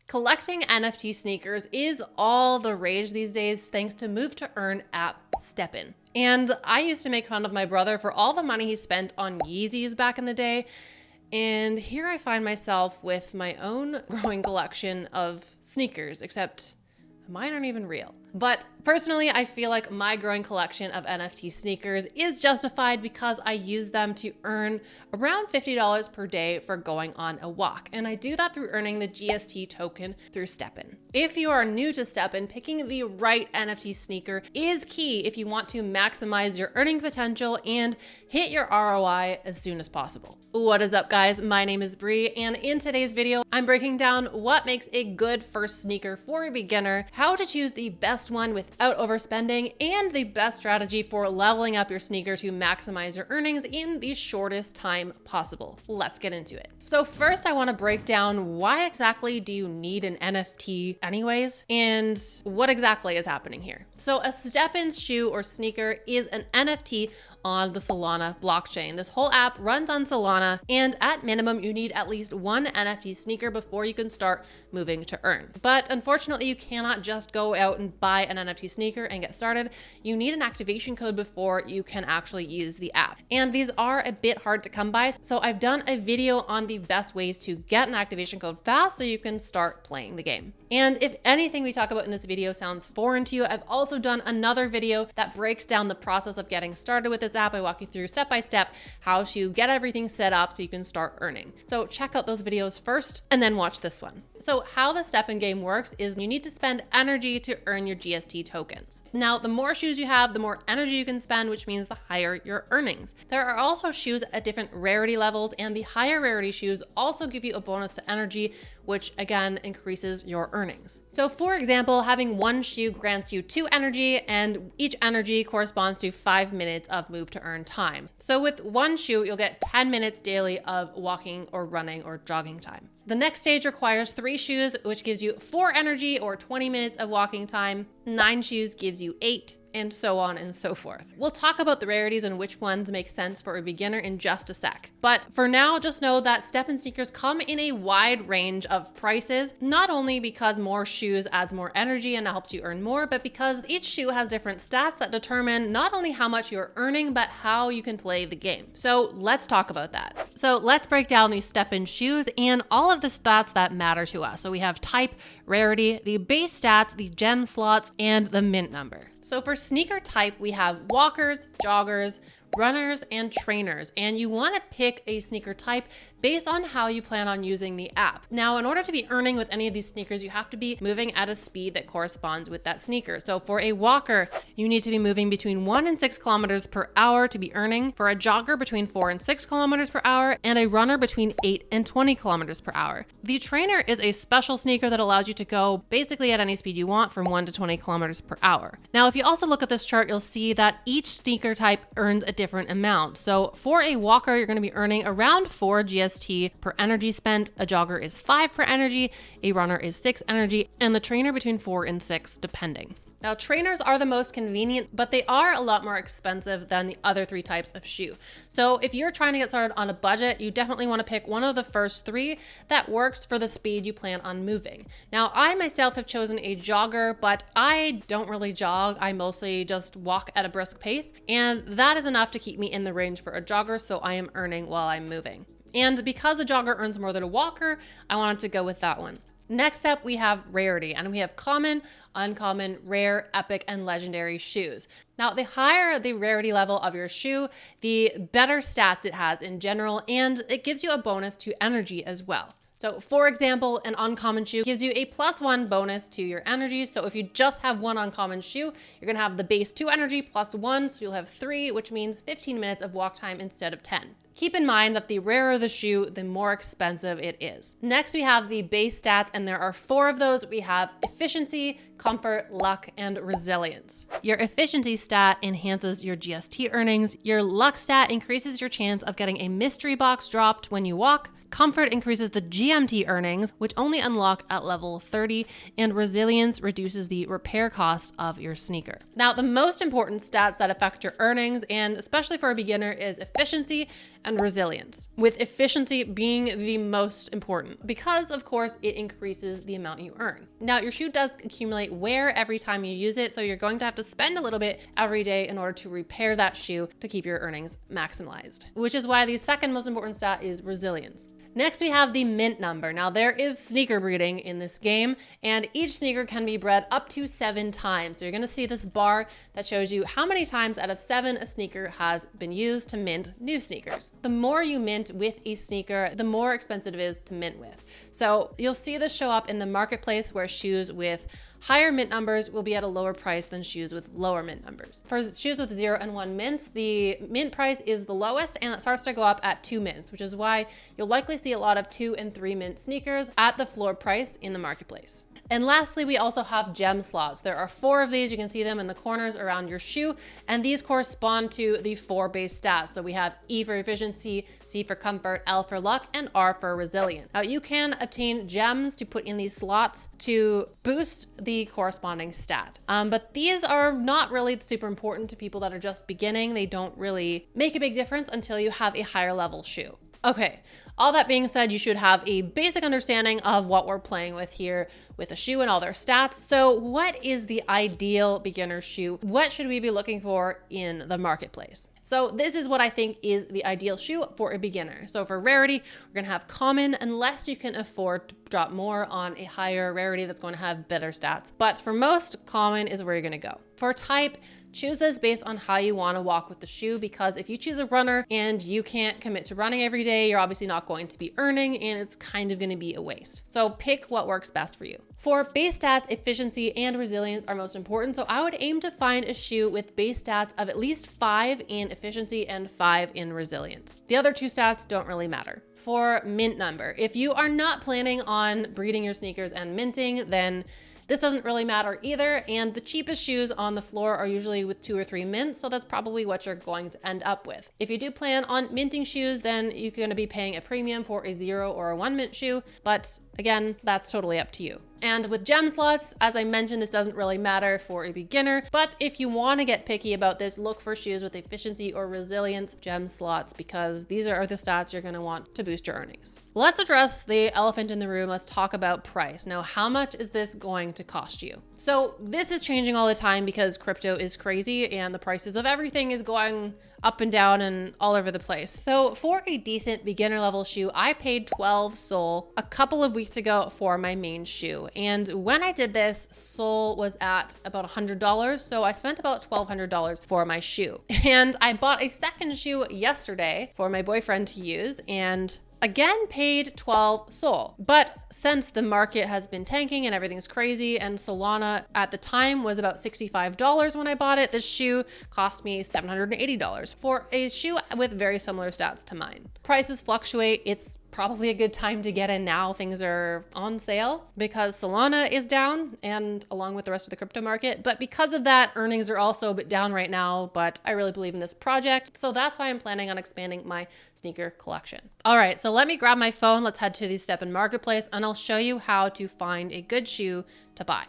Collecting NFT sneakers is all the rage these days thanks to Move to Earn app STEPN. And I used to make fun of my brother for all the money he spent on Yeezys back in the day. And here I find myself with my own growing collection of sneakers, except mine aren't even real. But personally, I feel like my growing collection of NFT sneakers is justified because I use them to earn around $50 per day for going on a walk. And I do that through earning the GST token through STEPN. If you are new to STEPN, picking the right NFT sneaker is key if you want to maximize your earning potential and hit your ROI as soon as possible. What is up, guys? My name is Brie, and in today's video, I'm breaking down what makes a good first sneaker for a beginner, how to choose the best one without overspending, and the best strategy for leveling up your sneaker to maximize your earnings in the shortest time possible. Let's get into it. So first, I want to break down why exactly do you need an NFT anyways, and what exactly is happening here. So a STEPN shoe or sneaker is an NFT on the Solana blockchain. This whole app runs on Solana, and at minimum, you need at least one NFT sneaker before you can start moving to earn. But unfortunately, you cannot just go out and buy an NFT sneaker and get started. You need an activation code before you can actually use the app. And these are a bit hard to come by, so I've done a video on the best ways to get an activation code fast so you can start playing the game. And if anything we talk about in this video sounds foreign to you, I've also done another video that breaks down the process of getting started with this app. I walk you through step by step how to get everything set up so you can start earning. So check out those videos first and then watch this one. So how the STEPN game works is you need to spend energy to earn your GST tokens. Now, the more shoes you have, the more energy you can spend, which means the higher your earnings. There are also shoes at different rarity levels, and the higher rarity shoes also give you a bonus to energy, which again increases your earnings. So for example, having one shoe grants you 2 energy, and each energy corresponds to 5 minutes of move to earn time. So with one shoe, you'll get 10 minutes daily of walking or running or jogging time. The next stage requires 3 shoes, which gives you 4 energy or 20 minutes of walking time. 9 shoes gives you 8. And so on and so forth. We'll talk about the rarities and which ones make sense for a beginner in just a sec. But for now, just know that STEPN sneakers come in a wide range of prices, not only because more shoes adds more energy and helps you earn more, but because each shoe has different stats that determine not only how much you're earning, but how you can play the game. So let's talk about that. So let's break down these STEPN shoes and all of the stats that matter to us. So we have type, rarity, the base stats, the gem slots, and the mint number. So for sneaker type, we have walkers, joggers, runners, and trainers. And you want to pick a sneaker type based on how you plan on using the app. Now, in order to be earning with any of these sneakers, you have to be moving at a speed that corresponds with that sneaker. So for a walker, you need to be moving between 1 and 6 kilometers per hour to be earning. For a jogger, between 4 and 6 kilometers per hour, and a runner between 8 and 20 kilometers per hour. The trainer is a special sneaker that allows you to go basically at any speed you want from 1 to 20 kilometers per hour. Now, if you also look at this chart, you'll see that each sneaker type earns a different amount. So for a walker, you're going to be earning around 4 GST per energy spent. A jogger is 5 per energy, a runner is 6 energy, and the trainer between 4 and 6 depending. Now, trainers are the most convenient, but they are a lot more expensive than the other 3 types of shoe. So if you're trying to get started on a budget, you definitely want to pick one of the first 3 that works for the speed you plan on moving. Now, I myself have chosen a jogger, but I don't really jog. I mostly just walk at a brisk pace, and that is enough to keep me in the range for a jogger, so I am earning while I'm moving. And because a jogger earns more than a walker, I wanted to go with that one. Next up, we have rarity, and we have common, uncommon, rare, epic, and legendary shoes. Now, the higher the rarity level of your shoe, the better stats it has in general, and it gives you a bonus to energy as well. So for example, an uncommon shoe gives you a +1 bonus to your energy. So if you just have one uncommon shoe, you're gonna have the base 2 energy +1, so you'll have 3, which means 15 minutes of walk time instead of 10. Keep in mind that the rarer the shoe, the more expensive it is. Next, we have the base stats, and there are 4 of those. We have efficiency, comfort, luck, and resilience. Your efficiency stat enhances your GST earnings. Your luck stat increases your chance of getting a mystery box dropped when you walk. Comfort increases the GMT earnings, which only unlock at level 30, and resilience reduces the repair cost of your sneaker. Now, the most important stats that affect your earnings, and especially for a beginner, is efficiency and resilience, with efficiency being the most important because, of course, it increases the amount you earn. Now, your shoe does accumulate wear every time you use it, so you're going to have to spend a little bit every day in order to repair that shoe to keep your earnings maximized, which is why the second most important stat is resilience. Next, we have the mint number. Now, there is sneaker breeding in this game, and each sneaker can be bred up to 7 times. So you're gonna see this bar that shows you how many times out of 7 a sneaker has been used to mint new sneakers. The more you mint with a sneaker, the more expensive it is to mint with. So you'll see this show up in the marketplace where shoes with higher mint numbers will be at a lower price than shoes with lower mint numbers. For shoes with 0 and 1 mints, the mint price is the lowest and it starts to go up at 2 mints, which is why you'll likely see a lot of 2 and 3 mint sneakers at the floor price in the marketplace. And lastly, we also have gem slots. There are 4 of these. You can see them in the corners around your shoe, and these correspond to the 4 base stats. So we have E for efficiency, C for comfort, L for luck, and R for resilience. Now you can obtain gems to put in these slots to boost the corresponding stat. But these are not really super important to people that are just beginning. They don't really make a big difference until you have a higher level shoe. Okay, all that being said, you should have a basic understanding of what we're playing with here with a shoe and all their stats. So what is the ideal beginner shoe? What should we be looking for in the marketplace? So this is what I think is the ideal shoe for a beginner. So for rarity, we're gonna have common unless you can afford to drop more on a higher rarity that's going to have better stats. But for most, common is where you're gonna go. For type, choose this based on how you want to walk with the shoe, because if you choose a runner and you can't commit to running every day, you're obviously not going to be earning and it's kind of going to be a waste. So pick what works best for you. For base stats, efficiency and resilience are most important. So I would aim to find a shoe with base stats of at least 5 in efficiency and 5 in resilience. The other 2 stats don't really matter. For mint number, if you are not planning on breeding your sneakers and minting, then this doesn't really matter either, and the cheapest shoes on the floor are usually with 2 or 3 mints, so that's probably what you're going to end up with. If you do plan on minting shoes, then you're going to be paying a premium for a 0 or a 1 mint shoe, but again, that's totally up to you. And with gem slots, as I mentioned, this doesn't really matter for a beginner, but if you want to get picky about this, look for shoes with efficiency or resilience gem slots, because these are the stats you're going to want to boost your earnings. Let's address the elephant in the room. Let's talk about price. Now, how much is this going to cost you? So this is changing all the time because crypto is crazy and the prices of everything is going up and down and all over the place. So for a decent beginner level shoe, I paid 12 SOL a couple of weeks ago for my main shoe. And when I did this, SOL was at about $100. So I spent about $1,200 for my shoe. And I bought a second shoe yesterday for my boyfriend to use, and again paid 12 SOL. But since the market has been tanking and everything's crazy, and Solana at the time was about $65 when I bought it, this shoe cost me $780 for a shoe with very similar stats to mine. Prices fluctuate. It's probably a good time to get in now. Things are on sale because Solana is down, and along with the rest of the crypto market. But because of that, earnings are also a bit down right now, but I really believe in this project. So that's why I'm planning on expanding my sneaker collection. All right, so let me grab my phone. Let's head to the STEPN marketplace and I'll show you how to find a good shoe to buy.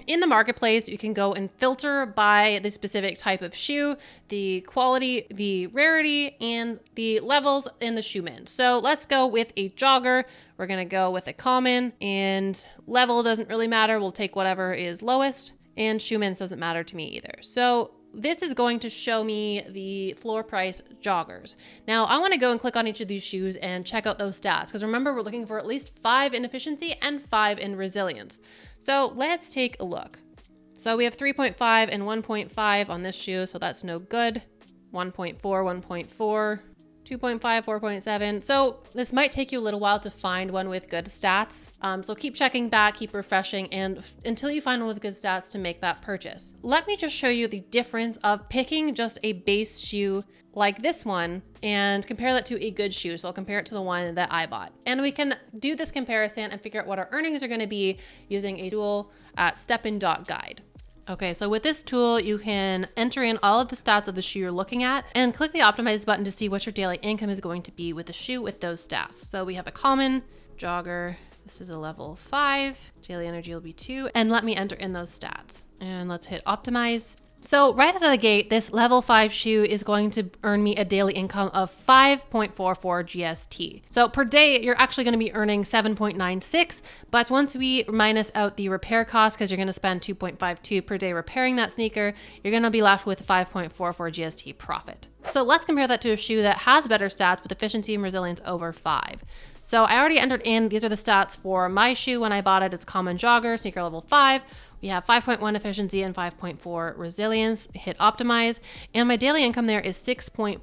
In the marketplace, you can go and filter by the specific type of shoe, the quality, the rarity, and the levels in the shoe mint. So let's go with a jogger. We're gonna go with a common, and level doesn't really matter. We'll take whatever is lowest, and shoe mints doesn't matter to me either. So this is going to show me the floor price joggers. Now I want to go and click on each of these shoes and check out those stats, because remember, we're looking for at least 5 in efficiency and 5 in resilience. So let's take a look. So we have 3.5 and 1.5 on this shoe, so that's no good. 1.4, 1.4, 2.5, 4.7. So this might take you a little while to find one with good stats. So keep checking back, keep refreshing, and until you find one with good stats to make that purchase. Let me just show you the difference of picking just a base shoe like this one and compare that to a good shoe. So I'll compare it to the one that I bought. And we can do this comparison and figure out what our earnings are gonna be using a tool at stepn.guide. Okay, so with this tool, you can enter in all of the stats of the shoe you're looking at and click the optimize button to see what your daily income is going to be with the shoe with those stats. So we have a common jogger. This is a level 5. Daily energy will be 2. And let me enter in those stats. And let's hit optimize. So right out of the gate, this level 5 shoe is going to earn me a daily income of 5.44 GST. So per day, you're actually going to be earning 7.96. But once we minus out the repair cost, because you're going to spend 2.52 per day repairing that sneaker, you're going to be left with 5.44 GST profit. So let's compare that to a shoe that has better stats with efficiency and resilience over 5. So I already entered in, these are the stats for my shoe when I bought it. It's common jogger, sneaker level 5. We have 5.1 efficiency and 5.4 resilience. Hit optimize, and my daily income there is 6.56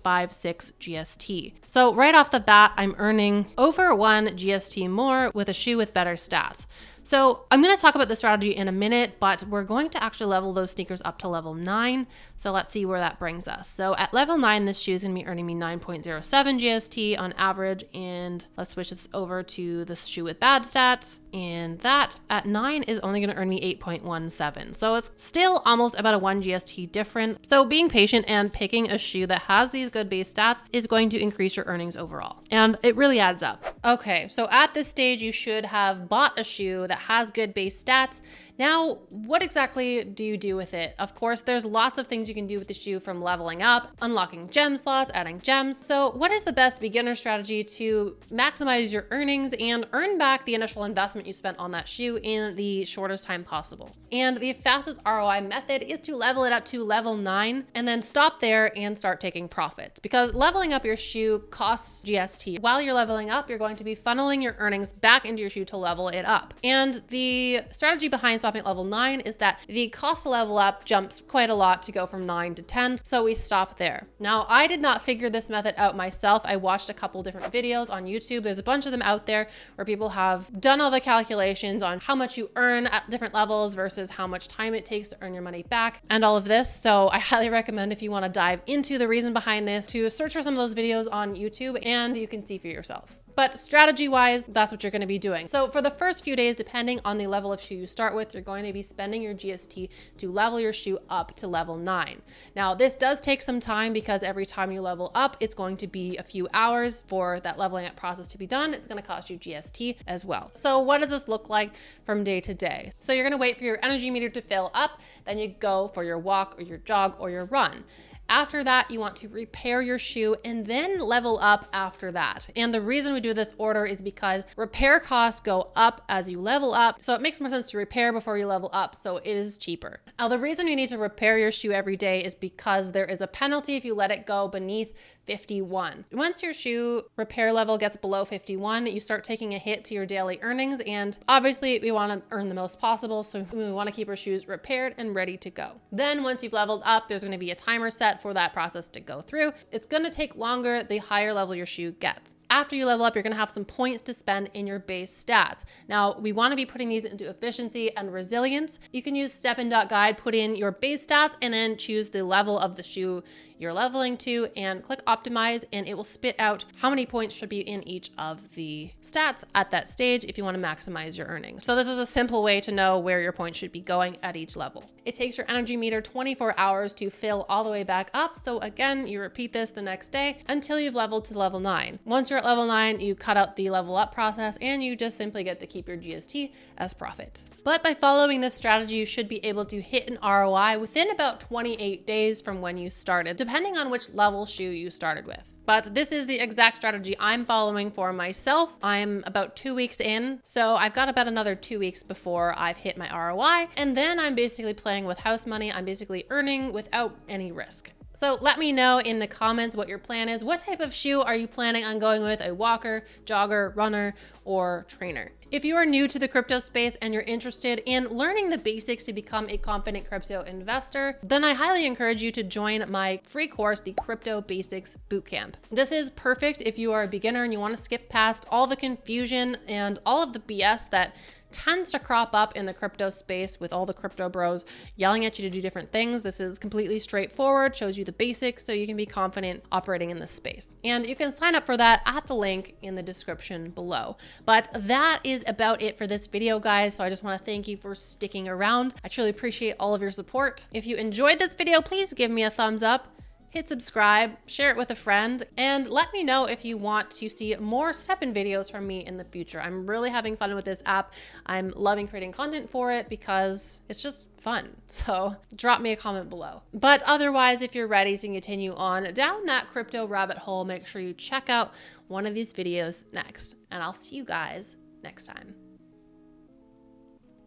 GST. So right off the bat, I'm earning over 1 GST more with a shoe with better stats. So I'm going to talk about the strategy in a minute, but we're going to actually level those sneakers up to level 9. So let's see where that brings us. So at level 9, this shoe is going to be earning me 9.07 GST on average. And let's switch this over to the shoe with bad stats. And that at 9 is only going to earn me 8.17. So it's still almost about a 1 GST different. So being patient and picking a shoe that has these good base stats is going to increase your earnings overall. And it really adds up. Okay, so at this stage, you should have bought a shoe that has good base stats. Now, what exactly do you do with it? Of course, there's lots of things you can do with the shoe, from leveling up, unlocking gem slots, adding gems. So what is the best beginner strategy to maximize your earnings and earn back the initial investment you spent on that shoe in the shortest time possible? And the fastest ROI method is to level it up to level 9 and then stop there and start taking profits, because leveling up your shoe costs GST. While you're leveling up, you're going to be funneling your earnings back into your shoe to level it up. And the strategy behind stopping at level 9 is that the cost to level up jumps quite a lot to go from 9 to 10, so we stop there. Now, I did not figure this method out myself. I watched a couple different videos on YouTube. There's a bunch of them out there where people have done all the calculations on how much you earn at different levels versus how much time it takes to earn your money back and all of this. So I highly recommend, if you want to dive into the reason behind this, to search for some of those videos on YouTube and you can see for yourself. But strategy-wise, that's what you're going to be doing. So for the first few days, depending on the level of shoe you start with, you're going to be spending your GST to level your shoe up to level 9. Now, this does take some time, because every time you level up, it's going to be a few hours for that leveling up process to be done. It's going to cost you GST as well. So what does this look like from day to day? So you're going to wait for your energy meter to fill up, then you go for your walk or your jog or your run. After that, you want to repair your shoe and then level up after that. And the reason we do this order is because repair costs go up as you level up. So it makes more sense to repair before you level up, so it is cheaper. Now, the reason you need to repair your shoe every day is because there is a penalty if you let it go beneath 51. Once your shoe repair level gets below 51, you start taking a hit to your daily earnings. And obviously we want to earn the most possible, so we want to keep our shoes repaired and ready to go. Then once you've leveled up, there's going to be a timer set for that process to go through. It's going to take longer the higher level your shoe gets. After you level up, you're going to have some points to spend in your base stats. Now, we want to be putting these into efficiency and resilience. You can use STEPN.guide, put in your base stats, and then choose the level of the shoe you're leveling to and click optimize, and it will spit out how many points should be in each of the stats at that stage if you want to maximize your earnings. So this is a simple way to know where your points should be going at each level. It takes your energy meter 24 hours to fill all the way back up. So again, you repeat this the next day until you've leveled to level 9. Once you're at level 9, you cut out the level up process and you just simply get to keep your GST as profit. But by following this strategy, you should be able to hit an ROI within about 28 days from when you started, depending on which level shoe you started with. But this is the exact strategy I'm following for myself. I'm about 2 weeks in, so I've got about another 2 weeks before I've hit my ROI, and then I'm basically playing with house money. I'm basically earning without any risk. So let me know in the comments what your plan is. What type of shoe are you planning on going with? A walker, jogger, runner, or trainer? If you are new to the crypto space and you're interested in learning the basics to become a confident crypto investor, then I highly encourage you to join my free course, the Crypto Basics Bootcamp. This is perfect if you are a beginner and you want to skip past all the confusion and all of the BS that tends to crop up in the crypto space with all the crypto bros yelling at you to do different things. This is completely straightforward, shows you the basics so you can be confident operating in this space. And you can sign up for that at the link in the description below. But that is about it for this video, guys. So I just want to thank you for sticking around. I truly appreciate all of your support. If you enjoyed this video, please give me a thumbs up. Hit subscribe, share it with a friend, and let me know if you want to see more STEPN videos from me in the future. I'm really having fun with this app. I'm loving creating content for it because it's just fun. So drop me a comment below. But otherwise, if you're ready to continue on down that crypto rabbit hole, make sure you check out one of these videos next. And I'll see you guys next time.